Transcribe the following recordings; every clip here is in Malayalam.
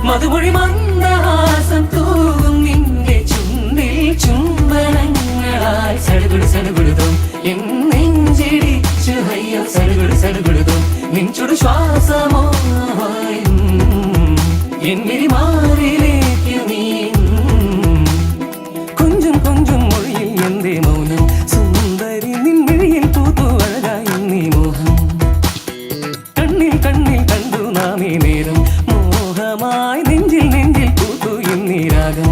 മധുമൊഴി മന്ദഹാസം തൂകും നിന്റെ ചുണ്ടിൽ ചുംബനങ്ങളായി സടുകുടു സടുകുടുതും എന്നെഞ്ചിടിച്ചു അയ്യോ സടുകുടു സടുകുടുതും നിൻചുടു ശ്വാസമോ എന്നിരി മാറിലേക്ക് നീ കൊഞ്ചും കൊഞ്ചും മൊഴിയിൽ എന്തേ മൗനം സുന്ദരി നിൻമിഴിയിൽ പൂത്തു അഴകായി നീ മോഹം കണ്ണിൽ കണ്ണിൽ കണ്ടു നാം ഈ നേരം മോഹമായി നെഞ്ചിൽ നെഞ്ചിൽ പൂത്തു എന്നീ രാഗം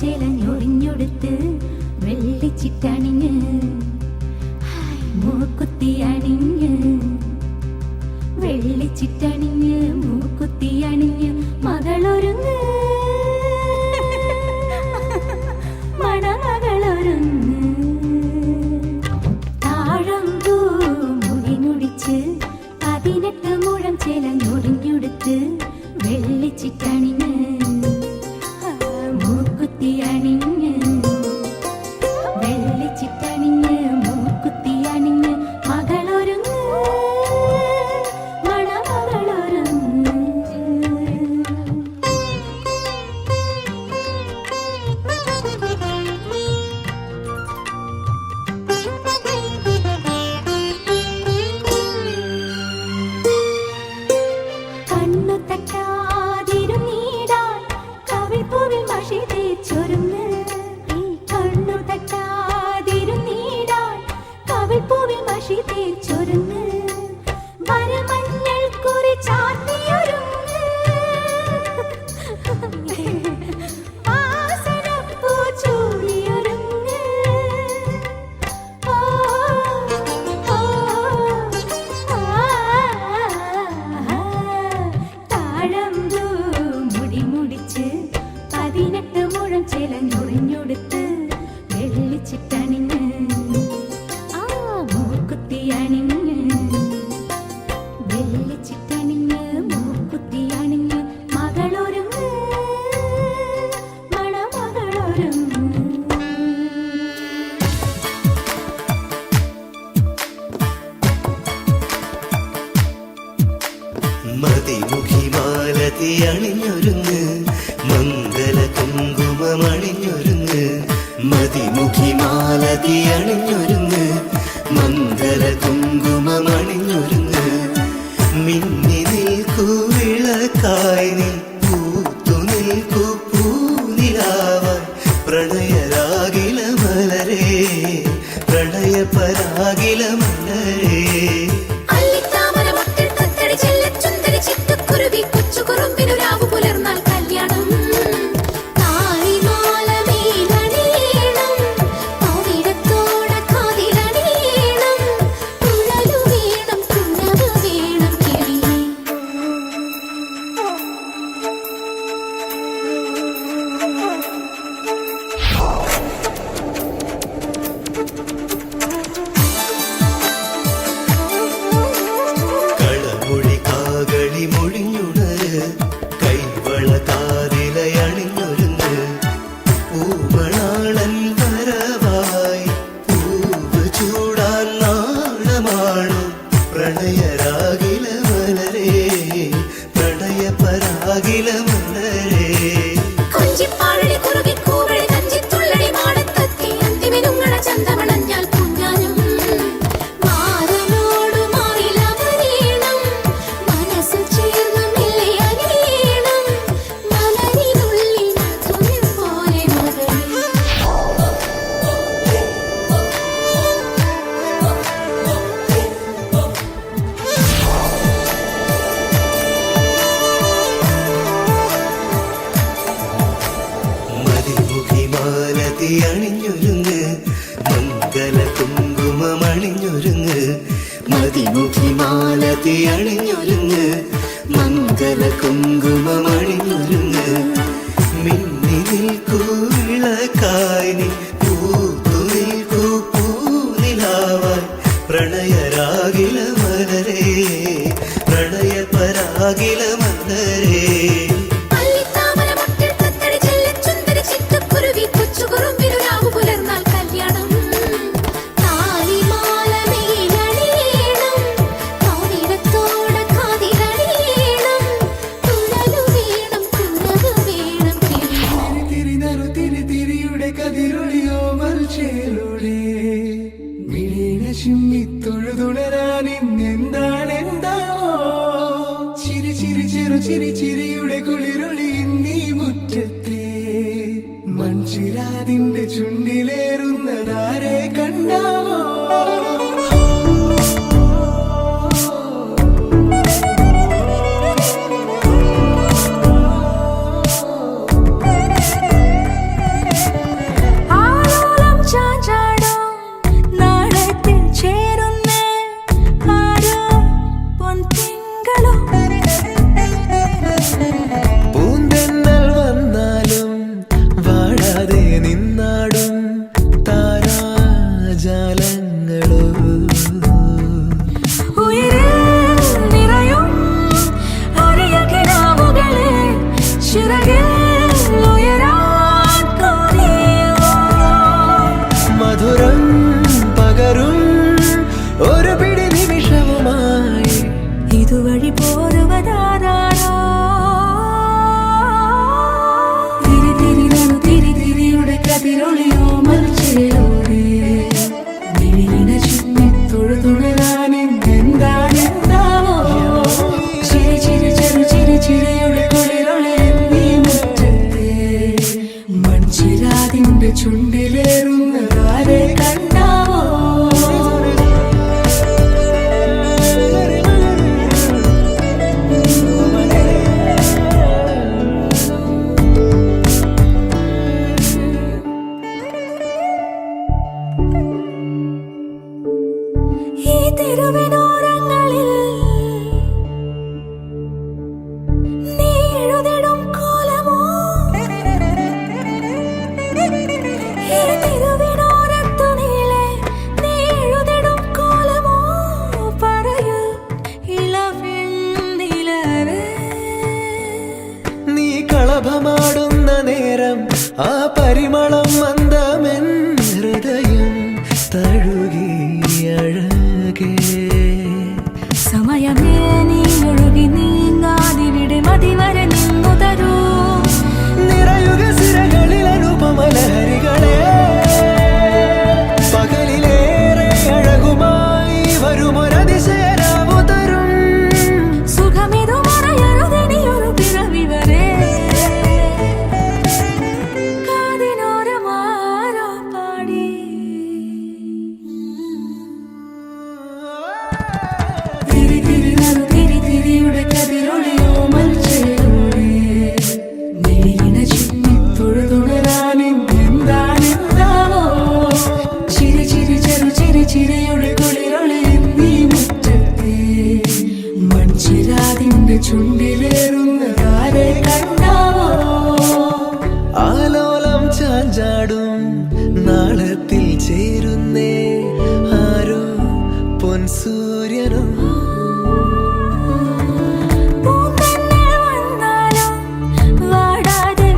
ചേലഞ്ഞൊറിഞ്ഞൊടുത്ത് വെള്ളിച്ചിട്ടണിഞ്ഞ് മൂക്കുത്തി അണിഞ്ഞ് വെള്ളിച്ചിട്ടണിഞ്ഞ് മൂക്കുത്തി അണിഞ്ഞ് മകളൊരുങ്ങ് മണമകളൊരുങ്ങ് താഴമ്പൂ മുടി മുടിച്ച് 18 മുഴം ചേലഞ്ഞൊറിഞ്ഞൊടുത്ത് വെള്ളിച്ചിട്ടണിഞ്ഞ് വെള്ളിച്ചിട്ടണിഞ്ഞ് മൂക്കുത്തി അണിഞ്ഞ് മകളൊരുങ്ങ് മണമകളൊരുങ്ങ് കണ്ണു തട്ടാതിരുന്നീടാൻ കവിൾപ്പൂവിൽ മഷി തേച്ചൊരുങ്ങ് കണ്ണു തട്ടാതിരുന്നീടാൻ കവിൾപ്പൂവിൽ മഷി തേച്ചൊരുങ്ങ് വരമഞ്ഞൾ കുറി ചാർത്തിയൊരുങ്ങ് വാസനപ്പൂ ചൂടിയൊരുങ്ങ് താഴമ്പൂ മുടി മുടിച്ച് 18 മുഴം ചേലഞ്ഞൊറിഞ്ഞൊടുത്ത് വെള്ളിച്ചിട്ടണിഞ്ഞ് മൂക്കുത്തി അണിഞ്ഞ് വെള്ളിച്ചിട്ടണിഞ്ഞ് മൂക്കുത്തി അണിഞ്ഞ് മകളൊരുങ്ങ് മണമകളൊരുങ്ങ് മതിമുഖി മാലതി അണിഞ്ഞൊരുങ്ങ് മംഗല കുങ്കുമമണിഞ്ഞൊരുങ്ങ് മതിമുഖി മാലതി അണിഞ്ഞൊരുങ്ങ് മംഗല കുങ്കുമമണിഞ്ഞൊരുങ്ങ് മിന്നി നിൽക്കൂ വിളക്കായി നീ പൂത്തു നിൽക്കൂ പൂനിലാവായി പ്രണയരാഗില മലരേ പ്രണയപരാഗില മലരേ കളമൊഴി കാകളി മൊഴിഞ്ഞുണര് കൈ ഇഞ്ചിപ്പാഴടി കുറുകി കൂവഴി കഞ്ചിത്തുള്ളടി മാടത്തെത്തി അന്തിമിനുങ്ങള ചന്തമണഞ്ഞാൽ കുഞ്ഞാനും മാറനോട് മാറിലവരീണം മനസ്സിൽ ചേർന്ന് മെല്ലെ അലിയണം മലരിനുള്ളിൽ തുണിൽ പോലെ മതിമുഖിമാലതി അണിഞ്ഞൊരുങ്ങ് മംഗല കുങ്കുമമണിഞ്ഞൊരുങ്ങ് മതിമുഖിമാലതി അണിഞ്ഞൊരുങ്ങ് മംഗല കുങ്കുമമണിഞ്ഞൊരുങ്ങ് മിന്നി നിൽക്കൂ വിളക്കായി നീ പൂത്തു നിൽക്കൂ പൂനിലാവായി പ്രണയരാഗില മലരേ പ്രണയപരാഗില മലരേ ചിരിയുടെ കുളിരൊളി നീ മുറ്റത്തെ മൺചിരാതിന്റെ ചുണ്ടിലേറുന്നതാരെ കണ്ടാവോ മധുരം പകരും ഒരു പിടി നിമിഷവുമായി ഇതുവഴി പോരുവതാരോ തിരിതിരിയുടെ കതിരൊളിയോ മൽച്ചേരോടെ തൊഴുതുണരാനെന്താണെന്താവോ ചിരിയുടെ കുളിരൊളി നീ മുറ്റത്തെ മൺചിരാതിന്റെ ചുണ്ടിലേറുന്നതാരെ കണ്ടാവോ ഈ തെരുവിനോരങ്ങളിൽ നീ എഴുതിടും കോലമോ ഈ തെരുവിനോരത്തു നീളെ നീ എഴുതിടും കോലമോ പറയൂ ഇളവെണ്ണിലവേ നീ കളഭമാടുന്ന നേരം ആ പരിമളം മന്ദമെൻ ഹൃദയം തഴുകി അഴകേ സമയമേ നീ ഒഴുകി നീങ്ങാതിവിടെ മതിവരെ നിന്നു തരൂ നിറയുക സിരകളിൽ അനുപമലഹരികളെ പകലിലേറെ അഴകുമായി വരുമൊരതിശയരാവു തരും സുഖമിതു മറയരുതെനിയൊരു പിറവി വരെ കാതിനോരമാരോ പാടി തിരിയുടെ കതിരൊളിയോ മൽച്ചേരോടെ മെലിന ചിന്നി തൊഴുതുണരാനെന്താണെന്താവോ ചിരിയുടെ കുളിരൊളി നീ മുറ്റത്തെ മൺചിരാതിന്റെ ചുണ്ടിലേറുന്നതാരെ കണ്ടാവോ ആലോലം ചാഞ്ചാടും നാളത്തിൽ ചേരുന്നേ ആരോ പൊൻസൂര്യനും പൂന്തന്നെ വന്നാലും വാടാതെ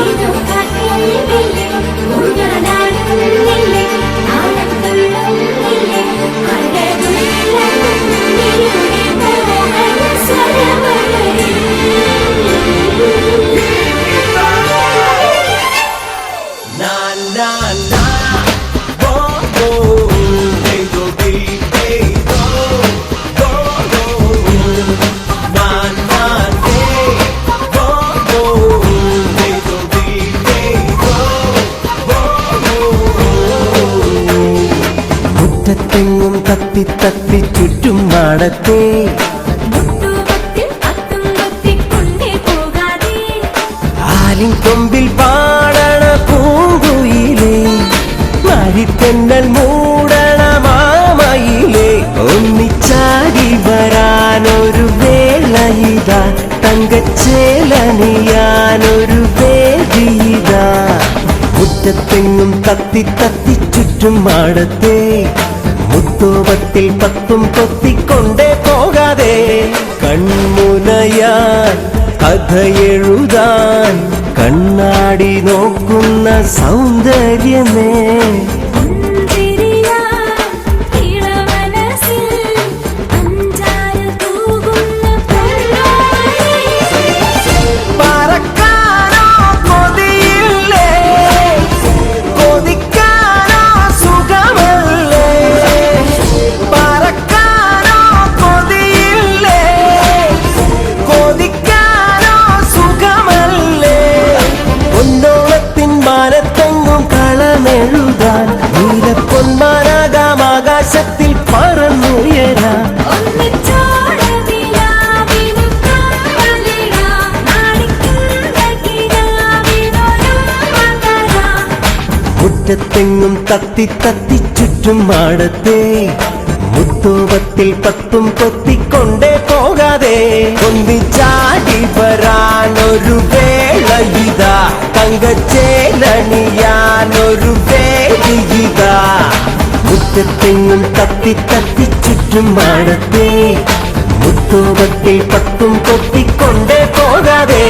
ഏതോ കാറ്റിൽ മെല്ലെ ഊഞ്ഞാലാടുന്നില്ലേ, താളം തുള്ളുന്നില്ലേ, അഴകുള്ള നിങ്ങളുടെ മോഹന സ്വരമഴയിൽ. Na na na, oh oh, hey do hey do, do do. Na na hey, oh oh, hey do hey do, do do. മുറ്റത്തെങ്ങും തത്തി തത്തി ചുറ്റും മാടത്തേ മുട്ടുവത്തിൽ അത്തും കൊത്തിക്കൊണ്ടേ പോകാതെ, ആലിൻ കൊമ്പിൽ പാടണ പൂങ്കുയിലേ, മരിത്തെന്നൽ മൂടണ മാമയിലേ, ഒന്നിച്ചാടി വരാനൊരു വേളയിതാ, തങ്കച്ചേലണിയാനൊരു വേദിയിതാ. മുറ്റത്തെങ്ങും തത്തി തത്തി ചുറ്റും മാടത്തേ, മുത്തോപത്തിൽ പത്തും കൊത്തിക്കൊണ്ടേ പോകാതെ, കൺമുനയാൻ കഥ എഴുതാൻ കണ്ണാടി നോക്കുന്ന സൗന്ദര്യമേ, പുഞ്ചിരിയാൽ ഇളമനസ്സിൽ അഞ്ചാറ് തൂകുന്ന പൊന്നോളേ. പറക്കാനോ കൊതിയില്ലേ, കൊതിക്കാനോ സുഖമല്ലേ, പറക്കാനോ കൊതിയില്ലേ, കൊതിക്കാനോ സുഖമല്ലേ, പൊന്നോളത്തിൻ മാനത്തെങ്ങും കളമെഴുതാൻ നീലപ്പൊന്മാനാകാം ആകാശത്തിൽ പറന്നുയരാം. ഒന്നിച്ചോടതിലാവിനു കാവലിടാം, നാടിക്കുന്ന കിനാവിനൊരു മകരാം. മുറ്റത്തെങ്ങും തത്തി തത്തി ചുറ്റും മാടത്തേ, മുത്തോപത്തിൽ പത്തും കൊത്തിക്കൊണ്ടേ പോകാതെ, ഒന്നിച്ചാടി വരാനൊരു വേളയിതാ, തങ്കച്ചേലണിയാനൊരു വേദിയിതാ. മുറ്റത്തെങ്ങും തത്തി തത്തി ചുറ്റും മാടത്തേ, മുത്തോപത്തിൽ പത്തും കൊത്തിക്കൊണ്ടേ പോകാതെ.